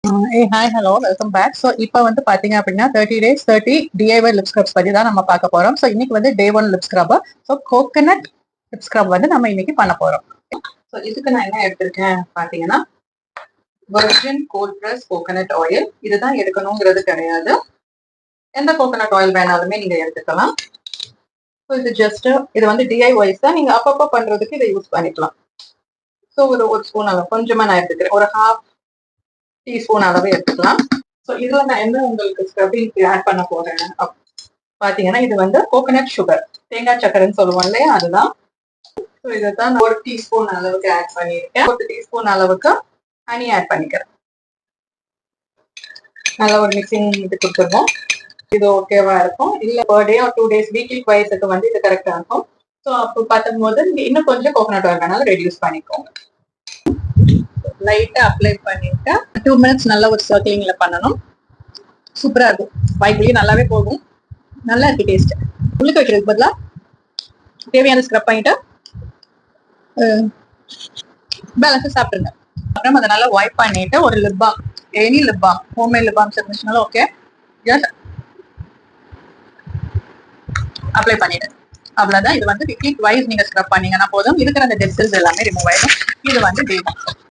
Hi hello welcome back. So இப்போ வந்து பார்த்தீங்க அப்படின்னா 30 days 30 டிஐஒய் லிப் ஸ்க்ரப்ஸ் பற்றி தான் நம்ம பார்க்க போகிறோம். ஸோ இன்னைக்கு வந்து டே 1 lip scrub. So coconut lip scrub வந்து நம்ம இன்னைக்கு பண்ண போகிறோம். ஸோ இதுக்கு நான் என்ன எடுத்திருக்கேன் பார்த்தீங்கன்னா virgin gold press coconut oil. இதுதான் எடுக்கணுங்கிறது கிடையாது, எந்த கோகனட் ஆயில் வேணாலுமே நீங்கள் எடுத்துக்கலாம். ஸோ இது ஜஸ்ட் இது வந்து டிஐஒய்ஸ் தான், நீங்கள் அப்பப்போ பண்ணுறதுக்கு இதை யூஸ் பண்ணிக்கலாம். ஸோ ஒரு ஸ்பூன் அளவு கொஞ்சமாக நான் எடுத்துக்கிறேன், ஒரு ½ டீஸ்பூன் அளவு எடுத்துக்கலாம். ஸோ இதுல நான் என்ன உங்களுக்கு ஸ்க்ரப்பிங்க்கு ஆட் பண்ண போறேன் பாத்தீங்கன்னா, இது வந்து கோகனட் சுகர், தேங்காய் சக்கரைன்னு சொல்லுவோம் இல்லையா, அதுதான். ஸோ இதை தான் நான் 1 டீஸ்பூன் அளவுக்கு ஆட் பண்ணியிருக்கேன். 1 டீஸ்பூன் அளவுக்கு ஹனி ஆட் பண்ணிக்கிறேன். நல்லா ஒரு மிக்சிங் இது கொடுத்துருவோம். இது ஓகேவா இருக்கும். இல்ல per day or 2 days weekly ட்வைஸ்க்கு வந்து இது கரெக்டா இருக்கும். ஸோ அப்போ பார்த்தும் போது இன்னும் கொஞ்சம் கோகனட் ஆயில் வேணாலும் ரெடியூஸ் பண்ணிக்கோங்க. லைட்டா அப்ளை பண்ணிட்டு 2 minutes நல்லா ஒரு சர்க்கிளிங்ல பண்ணணும். சூப்பரா இருக்கும், வாய்க்குள்ளேயே நல்லாவே போகும், நல்லா இருக்கு டேஸ்ட். உள்ளுக்கு வைக்கிறதுக்கு பதிலா தேவையான ஸ்க்ரப் பண்ணிட்டு பேலன்ஸ் சாப்பிடுங்க. அப்புறம் அதை நல்லா வைப் பண்ணிட்டு ஒரு lip balm, any lip balm, homemade lip balms இருந்துச்சுனாலும் ஓகே, ஜஸ்ட் அப்ளை பண்ணிடு. அவ்வளவுதான். இது வந்து வீக்லி ட்வைஸ் நீங்க ஸ்க்ரப் பண்ணீங்கன்னா போதும், இருக்கிற அந்த டெட் செல்ஸ் எல்லாமே ரிமூவ் ஆயிடும். இது வந்து டே 1.